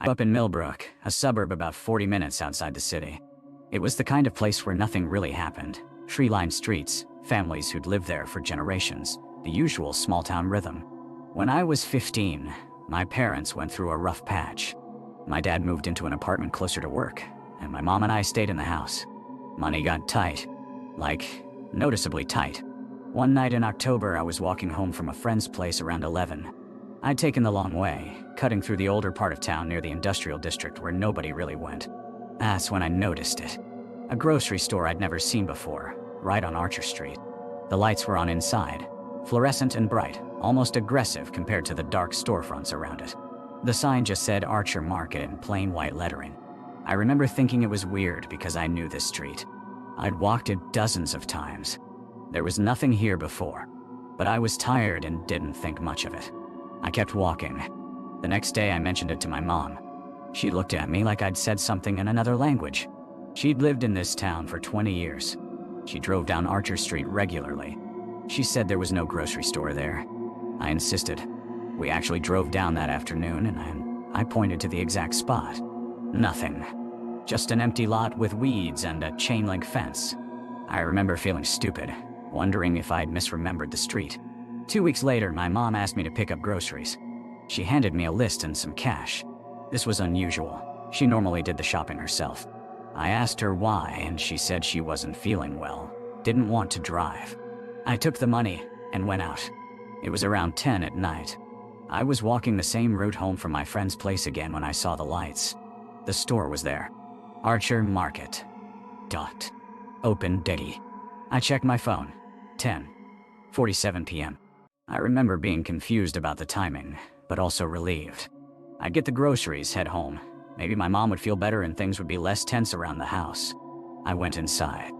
I grew up in Millbrook, a suburb about 40 minutes outside the city. It was the kind of place where nothing really happened. Tree-lined streets, families who'd lived there for generations, the usual small-town rhythm. When I was 15, my parents went through a rough patch. My dad moved into an apartment closer to work, and my mom and I stayed in the house. Money got tight. Like, noticeably tight. One night in October, I was walking home from a friend's place around 11. I'd taken the long way, cutting through the older part of town near the industrial district where nobody really went. That's when I noticed it. A grocery store I'd never seen before, right on Archer Street. The lights were on inside, fluorescent and bright, almost aggressive compared to the dark storefronts around it. The sign just said Archer Market in plain white lettering. I remember thinking it was weird because I knew this street. I'd walked it dozens of times. There was nothing here before, but I was tired and didn't think much of it. I kept walking. The next day I mentioned it to my mom. She looked at me like I'd said something in another language. She'd lived in this town for 20 years. She drove down Archer Street regularly. She said there was no grocery store there. I insisted. We actually drove down that afternoon and I pointed to the exact spot. Nothing. Just an empty lot with weeds and a chain-link fence. I remember feeling stupid, wondering if I'd misremembered the street. 2 weeks later, my mom asked me to pick up groceries. She handed me a list and some cash. This was unusual. She normally did the shopping herself. I asked her why, and she said she wasn't feeling well, didn't want to drive. I took the money and went out. It was around 10 at night. I was walking the same route home from my friend's place again when I saw the lights. The store was there. Archer Market. Open daily. I checked my phone. 10:47 p.m. I remember being confused about the timing, but also relieved. I'd get the groceries, head home. Maybe my mom would feel better and things would be less tense around the house. I went inside.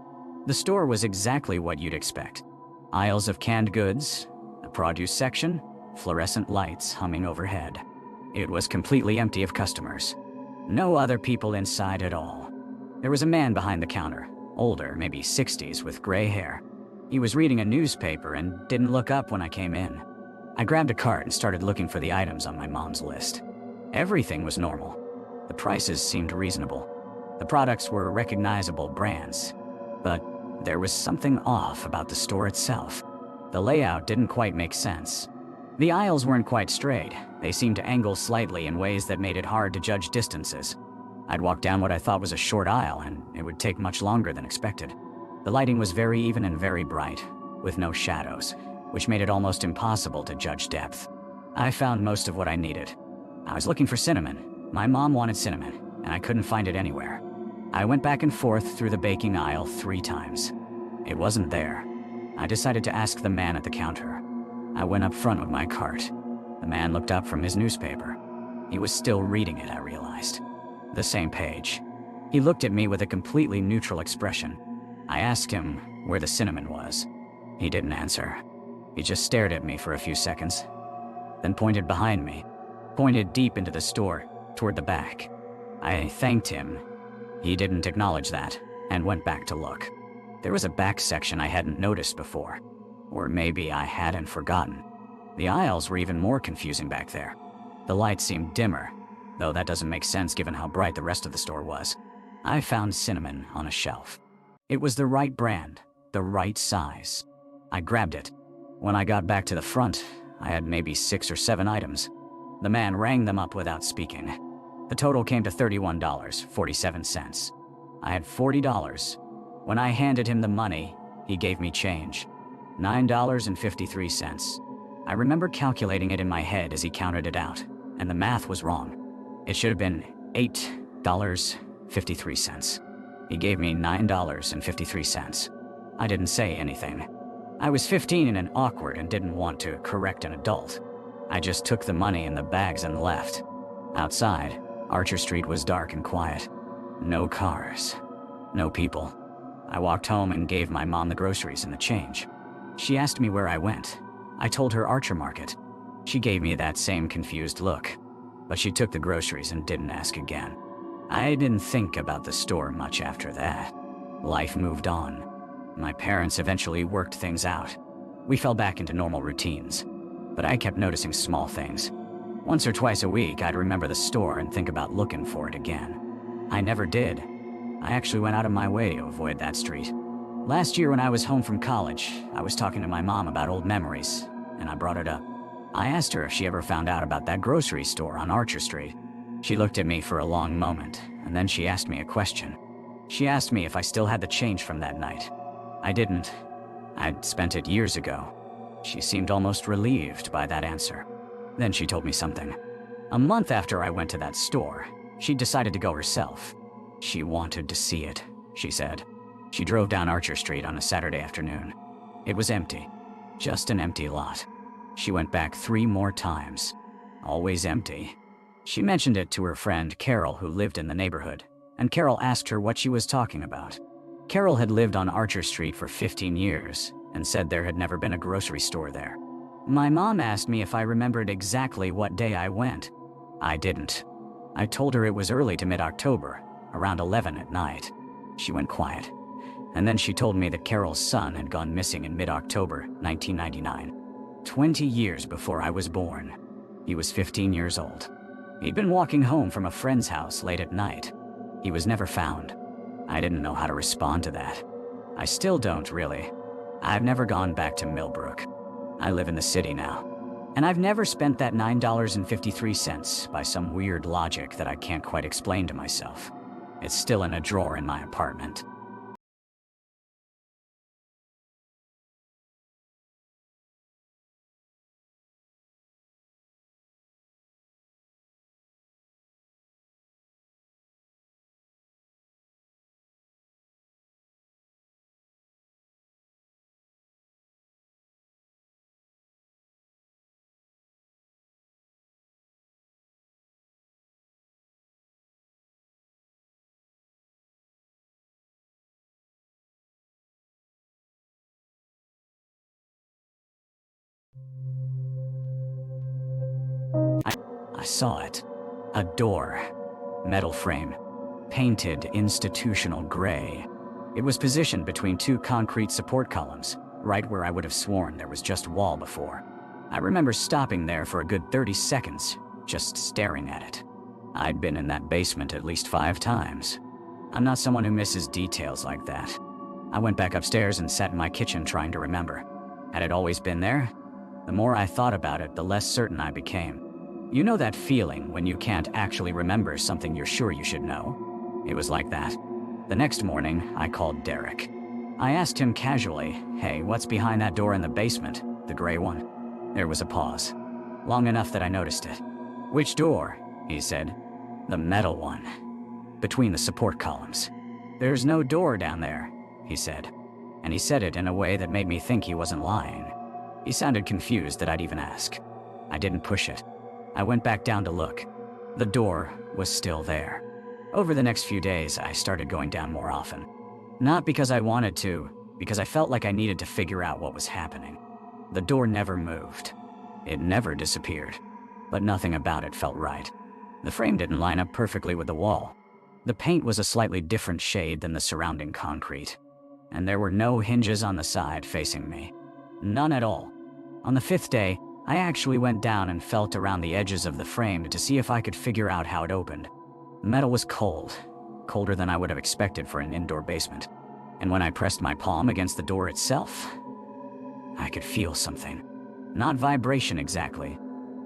The store was exactly what you'd expect. Aisles of canned goods, a produce section, fluorescent lights humming overhead. It was completely empty of customers. No other people inside at all. There was a man behind the counter, older, maybe 60s, with gray hair. He was reading a newspaper and didn't look up when I came in. I grabbed a cart and started looking for the items on my mom's list. Everything was normal. The prices seemed reasonable. The products were recognizable brands. But there was something off about the store itself. The layout didn't quite make sense. The aisles weren't quite straight. They seemed to angle slightly in ways that made it hard to judge distances. I'd walk down what I thought was a short aisle, and it would take much longer than expected. The lighting was very even and very bright, with no shadows, which made it almost impossible to judge depth. I found most of what I needed. I was looking for cinnamon. My mom wanted cinnamon, and I couldn't find it anywhere. I went back and forth through the baking aisle 3 times. It wasn't there. I decided to ask the man at the counter. I went up front with my cart. The man looked up from his newspaper. He was still reading it, I realized. The same page. He looked at me with a completely neutral expression. I asked him where the cinnamon was. He didn't answer. He just stared at me for a few seconds, then pointed behind me, pointed deep into the store, toward the back. I thanked him. He didn't acknowledge that, and went back to look. There was a back section I hadn't noticed before. Or maybe I hadn't forgotten. The aisles were even more confusing back there. The lights seemed dimmer, though that doesn't make sense given how bright the rest of the store was. I found cinnamon on a shelf. It was the right brand, the right size. I grabbed it. When I got back to the front, I had maybe 6 or 7 items. The man rang them up without speaking. The total came to $31.47. I had $40. When I handed him the money, he gave me change. $9.53. I remember calculating it in my head as he counted it out, and the math was wrong. It should have been $8.53. He gave me $9.53. I didn't say anything. I was 15 and awkward and didn't want to correct an adult. I just took the money in the bags and left. Outside, Archer Street was dark and quiet. No cars. No people. I walked home and gave my mom the groceries and the change. She asked me where I went. I told her Archer Market. She gave me that same confused look, but she took the groceries and didn't ask again. I didn't think about the store much after that. Life moved on. My parents eventually worked things out. We fell back into normal routines, but I kept noticing small things. Once or twice a week, I'd remember the store and think about looking for it again. I never did. I actually went out of my way to avoid that street. Last year when I was home from college, I was talking to my mom about old memories, and I brought it up. I asked her if she ever found out about that grocery store on Archer Street. She looked at me for a long moment, and then she asked me a question. She asked me if I still had the change from that night. I didn't. I'd spent it years ago. She seemed almost relieved by that answer. Then she told me something. A month after I went to that store, she decided to go herself. She wanted to see it, she said. She drove down Archer Street on a Saturday afternoon. It was empty. Just an empty lot. She went back 3 more times. Always empty. She mentioned it to her friend Carol, who lived in the neighborhood, and Carol asked her what she was talking about. Carol had lived on Archer Street for 15 years and said there had never been a grocery store there. My mom asked me if I remembered exactly what day I went. I didn't. I told her it was early to mid-October, around 11 at night. She went quiet. And then she told me that Carol's son had gone missing in mid-October 1999, 20 years before I was born. He was 15 years old. He'd been walking home from a friend's house late at night. He was never found. I didn't know how to respond to that. I still don't, really. I've never gone back to Millbrook. I live in the city now. And I've never spent that $9.53 by some weird logic that I can't quite explain to myself. It's still in a drawer in my apartment. I saw it. A door. Metal frame. Painted institutional gray. It was positioned between 2 concrete support columns, right where I would have sworn there was just wall before. I remember stopping there for a good 30 seconds, just staring at it. I'd been in that basement at least 5 times. I'm not someone who misses details like that. I went back upstairs and sat in my kitchen trying to remember. Had it always been there? The more I thought about it, the less certain I became. You know that feeling when you can't actually remember something you're sure you should know? It was like that. The next morning, I called Derek. I asked him casually, "Hey, what's behind that door in the basement? The gray one?" There was a pause. Long enough that I noticed it. "Which door?" he said. "The metal one. Between the support columns." "There's no door down there," he said. And he said it in a way that made me think he wasn't lying. He sounded confused that I'd even ask. I didn't push it. I went back down to look. The door was still there. Over the next few days, I started going down more often. Not because I wanted to, because I felt like I needed to figure out what was happening. The door never moved. It never disappeared. But nothing about it felt right. The frame didn't line up perfectly with the wall. The paint was a slightly different shade than the surrounding concrete. And there were no hinges on the side facing me. None at all. On the 5th day, I actually went down and felt around the edges of the frame to see if I could figure out how it opened. The metal was cold, colder than I would have expected for an indoor basement. And when I pressed my palm against the door itself, I could feel something. Not vibration exactly,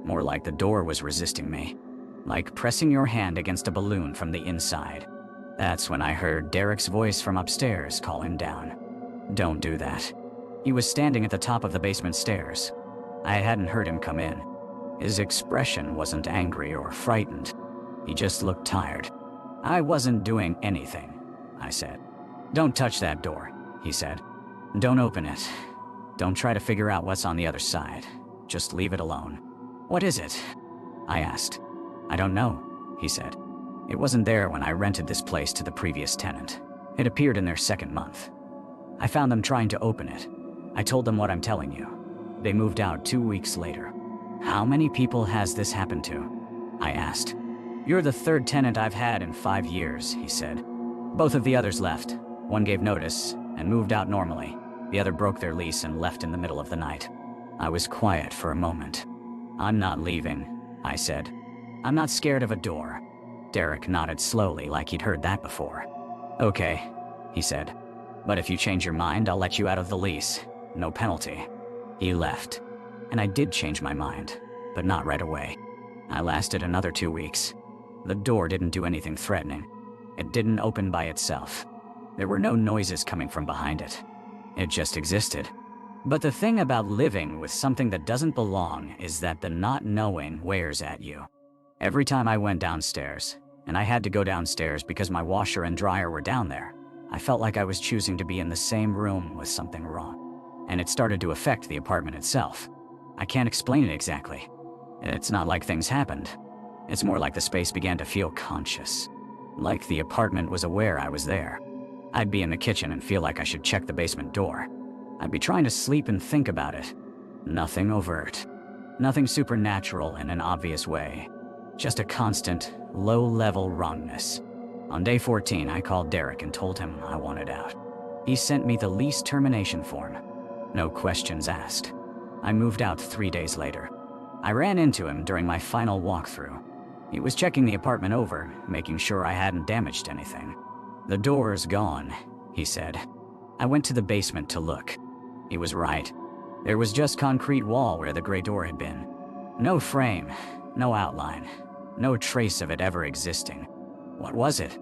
more like the door was resisting me. Like pressing your hand against a balloon from the inside. That's when I heard Derek's voice from upstairs call him down. Don't do that. He was standing at the top of the basement stairs. I hadn't heard him come in. His expression wasn't angry or frightened. He just looked tired. "I wasn't doing anything," I said. "Don't touch that door," he said. "Don't open it. Don't try to figure out what's on the other side. Just leave it alone." "What is it?" I asked. "I don't know," he said. "It wasn't there when I rented this place to the previous tenant. It appeared in their 2nd month. I found them trying to open it. I told them what I'm telling you. They moved out 2 weeks later." "How many people has this happened to?" I asked. "You're the 3rd tenant I've had in 5 years, he said. "Both of the others left. One gave notice and moved out normally. The other broke their lease and left in the middle of the night." I was quiet for a moment. "I'm not leaving," I said. "I'm not scared of a door." Derek nodded slowly like he'd heard that before. "Okay," he said. "But if you change your mind, I'll let you out of the lease. No penalty." He left. And I did change my mind, but not right away. I lasted another 2 weeks. The door didn't do anything threatening. It didn't open by itself. There were no noises coming from behind it. It just existed. But the thing about living with something that doesn't belong is that the not knowing wears at you. Every time I went downstairs, and I had to go downstairs because my washer and dryer were down there, I felt like I was choosing to be in the same room with something wrong. And it started to affect the apartment itself. I can't explain it exactly. It's not like things happened. It's more like the space began to feel conscious. Like the apartment was aware I was there. I'd be in the kitchen and feel like I should check the basement door. I'd be trying to sleep and think about it. Nothing overt. Nothing supernatural in an obvious way. Just a constant, low-level wrongness. On day 14, I called Derek and told him I wanted out. He sent me the lease termination form. No questions asked. I moved out 3 days later. I ran into him during my final walkthrough. He was checking the apartment over, making sure I hadn't damaged anything. "The door's gone," he said. I went to the basement to look. He was right. There was just concrete wall where the gray door had been. No frame, no outline, no trace of it ever existing. What was it?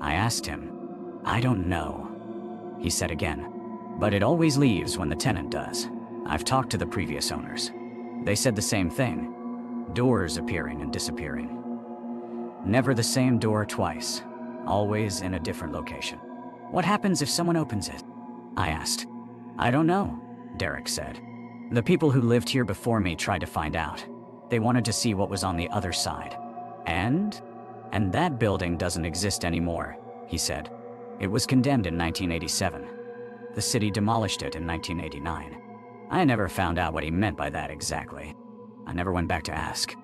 I asked him. "I don't know," he said again. "But it always leaves when the tenant does. I've talked to the previous owners. They said the same thing. Doors appearing and disappearing. Never the same door twice, always in a different location." "What happens if someone opens it?" I asked. "I don't know," Derek said. "The people who lived here before me tried to find out. They wanted to see what was on the other side. And that building doesn't exist anymore," he said. "It was condemned in 1987. The city demolished it in 1989. I never found out what he meant by that exactly. I never went back to ask.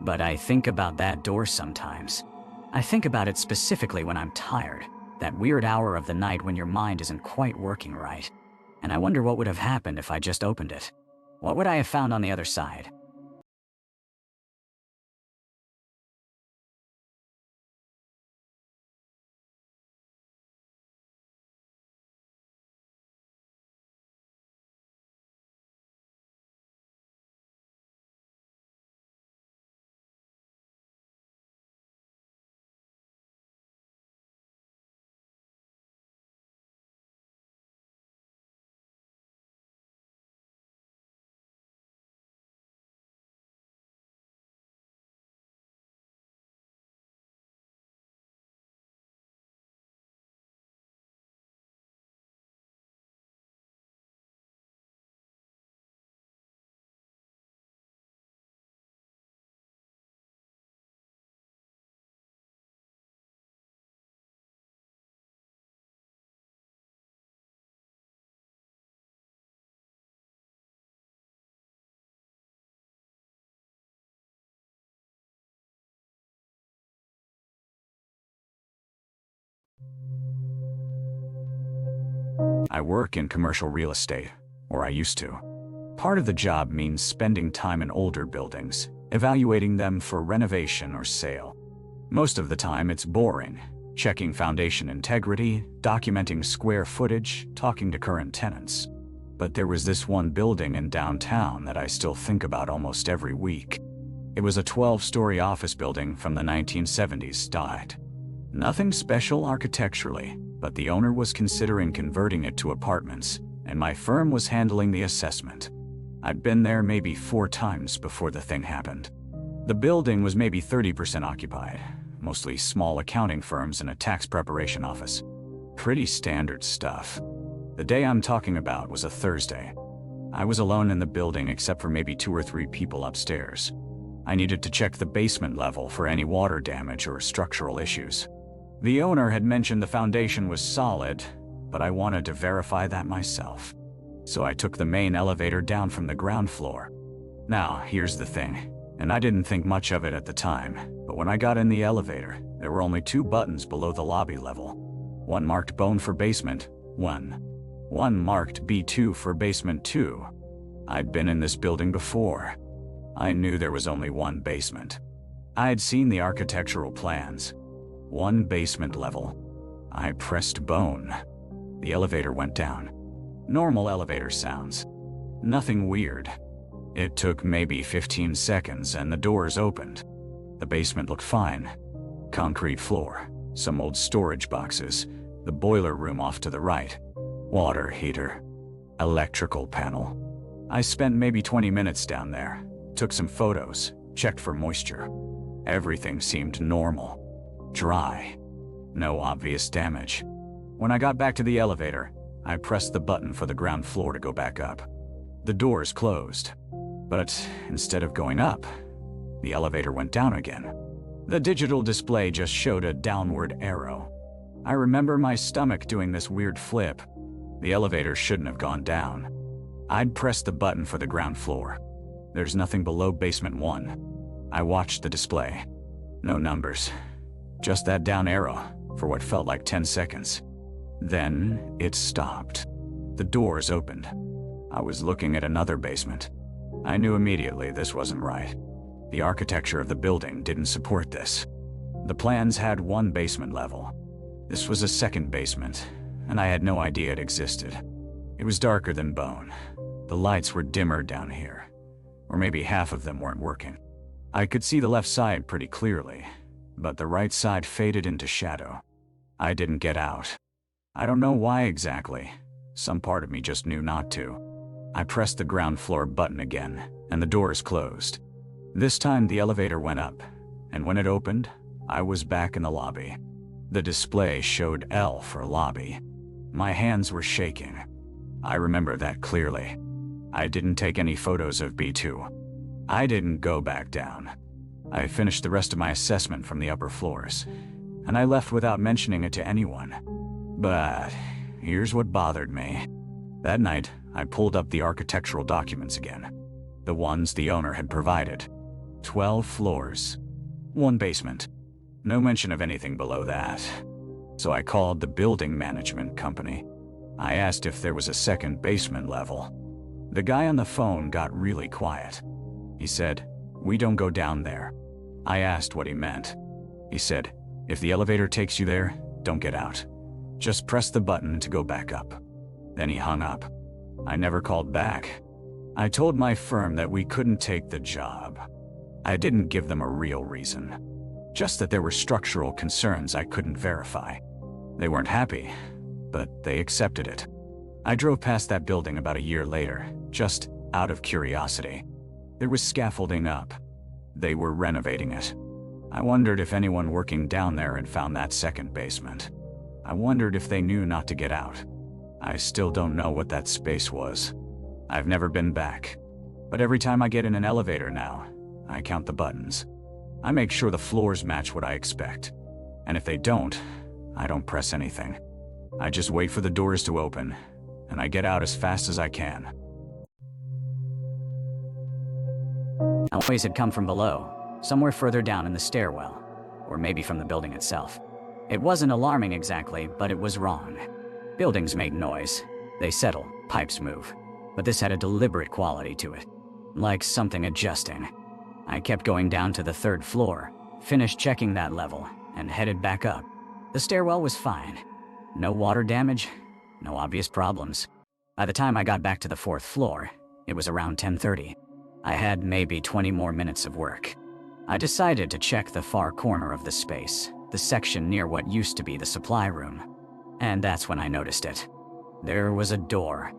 But I think about that door sometimes. I think about it specifically when I'm tired, that weird hour of the night when your mind isn't quite working right. And I wonder what would have happened if I just opened it. What would I have found on the other side?" I work in commercial real estate, or I used to. Part of the job means spending time in older buildings, evaluating them for renovation or sale. Most of the time it's boring, checking foundation integrity, documenting square footage, talking to current tenants. But there was this one building in downtown that I still think about almost every week. It was a 12-story office building from the 1970s style. Nothing special architecturally, but the owner was considering converting it to apartments, and my firm was handling the assessment. I'd been there maybe 4 times before the thing happened. The building was maybe 30% occupied, mostly small accounting firms and a tax preparation office. Pretty standard stuff. The day I'm talking about was a Thursday. I was alone in the building except for maybe 2 or 3 people upstairs. I needed to check the basement level for any water damage or structural issues. The owner had mentioned the foundation was solid, but I wanted to verify that myself. So I took the main elevator down from the ground floor. Now, here's the thing, and I didn't think much of it at the time, but when I got in the elevator, there were only 2 buttons below the lobby level. One marked bone for basement 1. One marked B2 for basement 2. I'd been in this building before. I knew there was only one basement. I had seen the architectural plans. One basement level. I pressed bone. The elevator went down. Normal elevator sounds. Nothing weird. It took maybe 15 seconds and the doors opened. The basement looked fine. Concrete floor, some old storage boxes, the boiler room off to the right, water heater, electrical panel. I spent maybe 20 minutes down there, took some photos, checked for moisture. Everything seemed normal. Dry. No obvious damage. When I got back to the elevator, I pressed the button for the ground floor to go back up. The doors closed. But instead of going up, the elevator went down again. The digital display just showed a downward arrow. I remember my stomach doing this weird flip. The elevator shouldn't have gone down. I'd pressed the button for the ground floor. There's nothing below basement 1. I watched the display. No numbers. Just that down arrow for what felt like 10 seconds. Then it stopped. The doors opened. I was looking at another basement. I knew immediately this wasn't right. The architecture of the building didn't support this. The plans had one basement level. This was a second basement, and I had no idea it existed. It was darker than bone. The lights were dimmer down here, or maybe half of them weren't working. I could see the left side pretty clearly, but the right side faded into shadow. I didn't get out. I don't know why exactly. Some part of me just knew not to. I pressed the ground floor button again, and the doors closed. This time the elevator went up, and when it opened, I was back in the lobby. The display showed L for lobby. My hands were shaking. I remember that clearly. I didn't take any photos of B2. I didn't go back down. I finished the rest of my assessment from the upper floors, and I left without mentioning it to anyone. But here's what bothered me. That night, I pulled up the architectural documents again. The ones the owner had provided. 12 floors. One basement. No mention of anything below that. So I called the building management company. I asked if there was a second basement level. The guy on the phone got really quiet. He said, "We don't go down there." I asked what he meant. He said, "If the elevator takes you there, don't get out. Just press the button to go back up." Then he hung up. I never called back. I told my firm that we couldn't take the job. I didn't give them a real reason. Just that there were structural concerns I couldn't verify. They weren't happy, but they accepted it. I drove past that building about a year later, just out of curiosity. There was scaffolding up. They were renovating it. I wondered if anyone working down there had found that second basement. I wondered if they knew not to get out. I still don't know what that space was. I've never been back. But every time I get in an elevator now, I count the buttons. I make sure the floors match what I expect. And if they don't, I don't press anything. I just wait for the doors to open, and I get out as fast as I can. A noise had come from below, somewhere further down in the stairwell, or maybe from the building itself. It wasn't alarming exactly, but it was wrong. Buildings make noise. They settle, pipes move. But this had a deliberate quality to it, like something adjusting. I kept going down to the third floor, finished checking that level, and headed back up. The stairwell was fine. No water damage, no obvious problems. By the time I got back to the fourth floor, it was around 10:30. I had maybe 20 more minutes of work. I decided to check the far corner of the space, the section near what used to be the supply room. And that's when I noticed it. There was a door.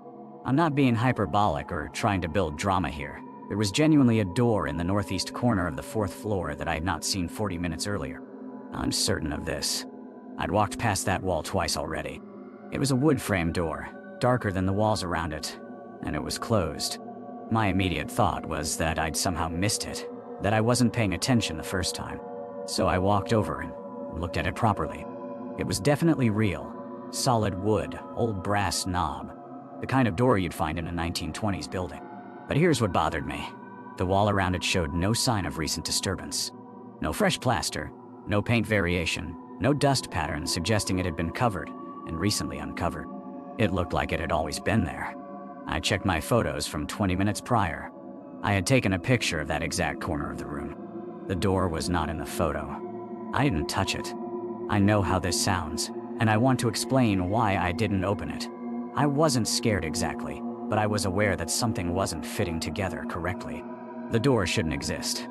I'm not being hyperbolic or trying to build drama here. There was genuinely a door in the northeast corner of the fourth floor that I had not seen 40 minutes earlier. I'm certain of this. I'd walked past that wall twice already. It was a wood frame door, darker than the walls around it, and it was closed. My immediate thought was that I'd somehow missed it, that I wasn't paying attention the first time. So I walked over and looked at it properly. It was definitely real. Solid wood, old brass knob. The kind of door you'd find in a 1920s building. But here's what bothered me. The wall around it showed no sign of recent disturbance. No fresh plaster, no paint variation, no dust pattern suggesting it had been covered and recently uncovered. It looked like it had always been there. I checked my photos from 20 minutes prior. I had taken a picture of that exact corner of the room. The door was not in the photo. I didn't touch it. I know how this sounds, and I want to explain why I didn't open it. I wasn't scared exactly, but I was aware that something wasn't fitting together correctly. The door shouldn't exist.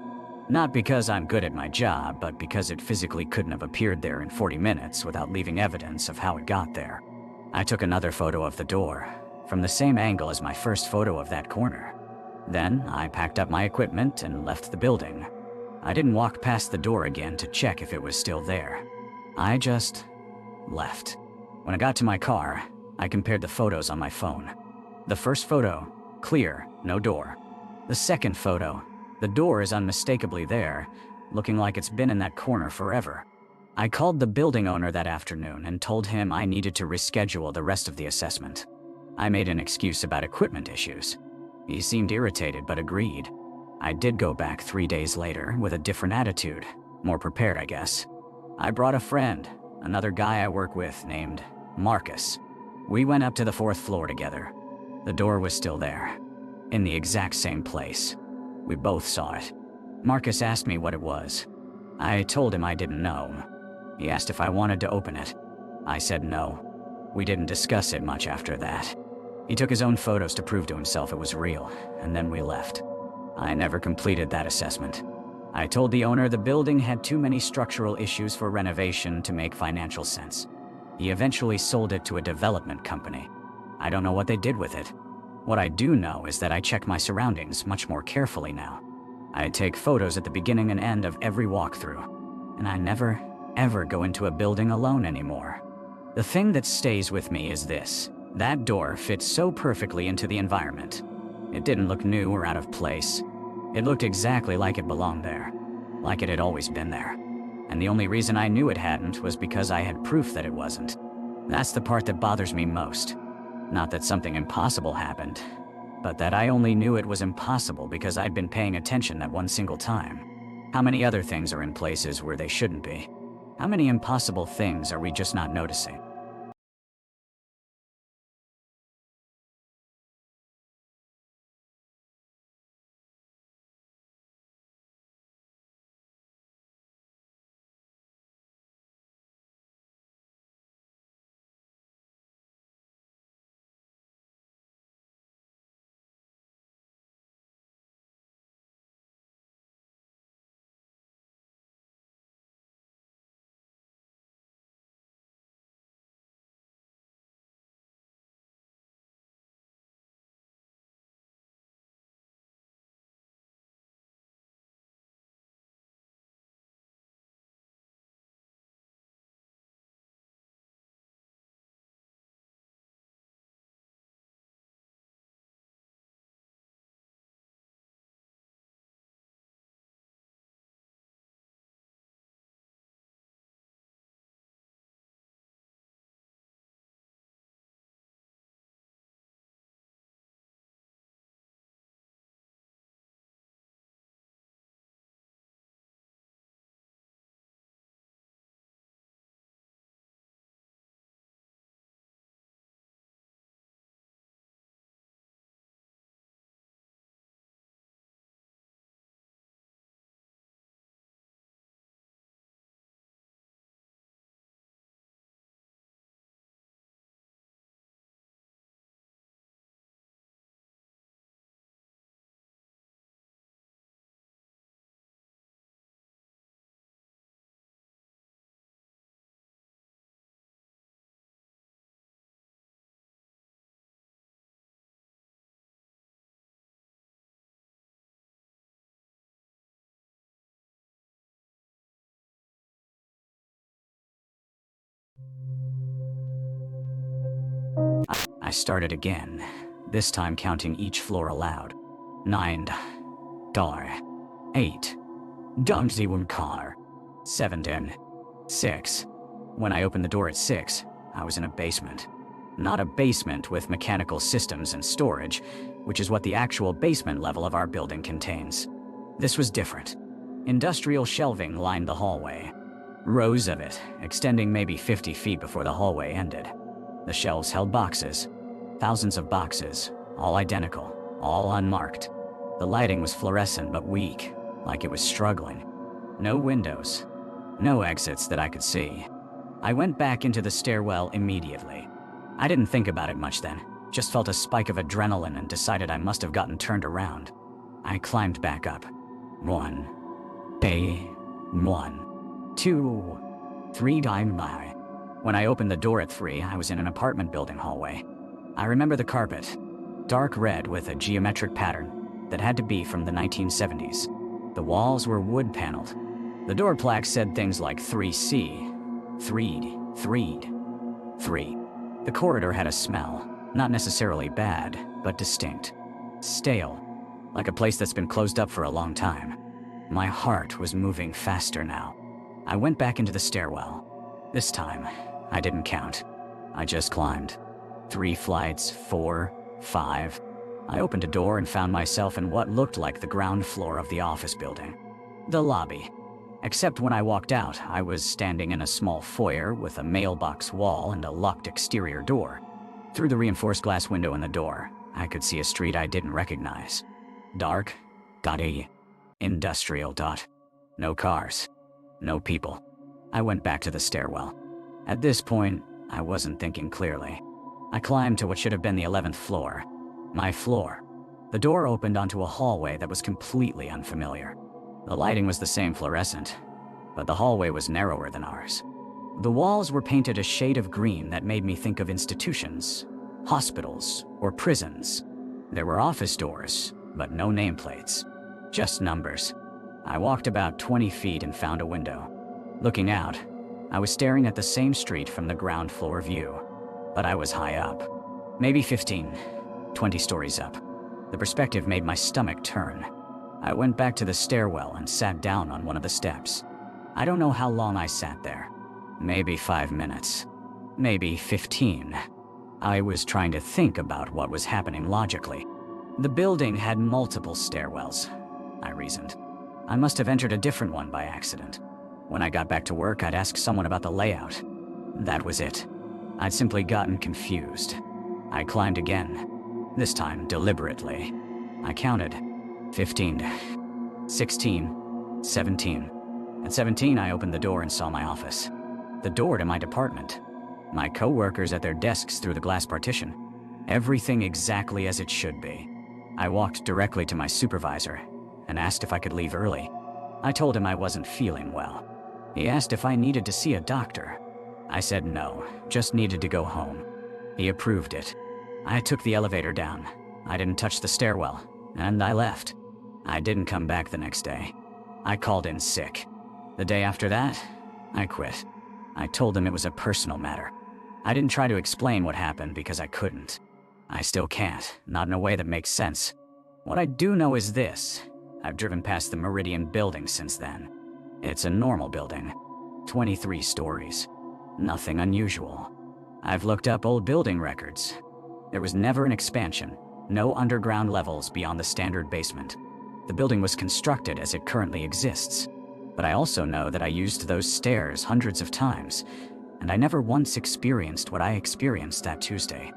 Not because I'm good at my job, but because it physically couldn't have appeared there in 40 minutes without leaving evidence of how it got there. I took another photo of the door, from the same angle as my first photo of that corner. Then I packed up my equipment and left the building. I didn't walk past the door again to check if it was still there. I just left. When I got to my car, I compared the photos on my phone. The first photo, clear, no door. The second photo, the door is unmistakably there, looking like it's been in that corner forever. I called the building owner that afternoon and told him I needed to reschedule the rest of the assessment. I made an excuse about equipment issues. He seemed irritated but agreed. I did go back 3 days later with a different attitude, more prepared, I guess. I brought a friend, another guy I work with named Marcus. We went up to the 4th floor together. The door was still there, in the exact same place. We both saw it. Marcus asked me what it was. I told him I didn't know. He asked if I wanted to open it. I said no. We didn't discuss it much after that. He took his own photos to prove to himself it was real, and then we left. I never completed that assessment. I told the owner the building had too many structural issues for renovation to make financial sense. He eventually sold it to a development company. I don't know what they did with it. What I do know is that I check my surroundings much more carefully now. I take photos at the beginning and end of every walkthrough, and I never, ever go into a building alone anymore. The thing that stays with me is this. That door fits so perfectly into the environment. It didn't look new or out of place. It looked exactly like it belonged there, like it had always been there. And the only reason I knew it hadn't was because I had proof that it wasn't. That's the part that bothers me most. Not that something impossible happened, but that I only knew it was impossible because I'd been paying attention that one single time. How many other things are in places where they shouldn't be? How many impossible things are we just not noticing? I started again, this time counting each floor aloud. 9 dollar, 8 7 car, 7 6. When I opened the door at 6, I was in a basement. Not a basement with mechanical systems and storage, which is what the actual basement level of our building contains. This was different. Industrial shelving lined the hallway. Rows of it, extending maybe 50 feet before the hallway ended. The shelves held boxes. Thousands of boxes, all identical, all unmarked. The lighting was fluorescent but weak, like it was struggling. No windows. No exits that I could see. I went back into the stairwell immediately. I didn't think about it much then, just felt a spike of adrenaline and decided I must have gotten turned around. I climbed back up. 1, 2, 3 dimed by. When I opened the door at 3, I was in an apartment building hallway. I remember the carpet, dark red with a geometric pattern that had to be from the 1970s. The walls were wood paneled. The door plaque said things like 3C, 3. The corridor had a smell, not necessarily bad, but distinct. Stale, like a place that's been closed up for a long time. My heart was moving faster now. I went back into the stairwell. This time, I didn't count. I just climbed. 3 flights, 4, 5. I opened a door and found myself in what looked like the ground floor of the office building. The lobby. Except when I walked out, I was standing in a small foyer with a mailbox wall and a locked exterior door. Through the reinforced glass window in the door, I could see a street I didn't recognize. Dark, dotty, industrial dot. No cars, no people. I went back to the stairwell. At this point, I wasn't thinking clearly. I climbed to what should have been the 11th floor. My floor. The door opened onto a hallway that was completely unfamiliar. The lighting was the same fluorescent, but the hallway was narrower than ours. The walls were painted a shade of green that made me think of institutions, hospitals, or prisons. There were office doors, but no nameplates, just numbers. I walked about 20 feet and found a window. Looking out, I was staring at the same street from the ground floor view, but I was high up, maybe 15, 20 stories up. The perspective made my stomach turn. I went back to the stairwell and sat down on one of the steps. I don't know how long I sat there. Maybe 5 minutes. Maybe 15. I was trying to think about what was happening logically. The building had multiple stairwells, I reasoned. I must have entered a different one by accident. When I got back to work, I'd ask someone about the layout. That was it. I'd simply gotten confused. I climbed again, this time deliberately. I counted. 15, 16, 17. At 17, I opened the door and saw my office. The door to my department. My co-workers at their desks through the glass partition. Everything exactly as it should be. I walked directly to my supervisor and asked if I could leave early. I told him I wasn't feeling well. He asked if I needed to see a doctor. I said no, just needed to go home. He approved it. I took the elevator down. I didn't touch the stairwell, and I left. I didn't come back the next day. I called in sick. The day after that, I quit. I told him it was a personal matter. I didn't try to explain what happened because I couldn't. I still can't, not in a way that makes sense. What I do know is this. I've driven past the Meridian building since then. It's a normal building. 23 stories. Nothing unusual. I've looked up old building records. There was never an expansion, no underground levels beyond the standard basement. The building was constructed as it currently exists. But I also know that I used those stairs hundreds of times, and I never once experienced what I experienced that Tuesday.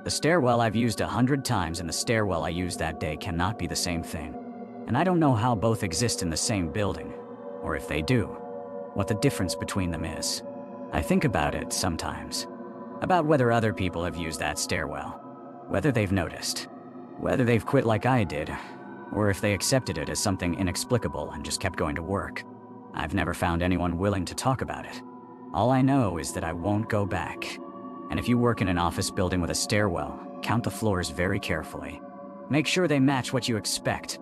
The stairwell I've used 100 times and the stairwell I used that day cannot be the same thing. And I don't know how both exist in the same building, or if they do, what the difference between them is. I think about it sometimes, about whether other people have used that stairwell, whether they've noticed, whether they've quit like I did, or if they accepted it as something inexplicable and just kept going to work. I've never found anyone willing to talk about it. All I know is that I won't go back. And if you work in an office building with a stairwell, count the floors very carefully. Make sure they match what you expect,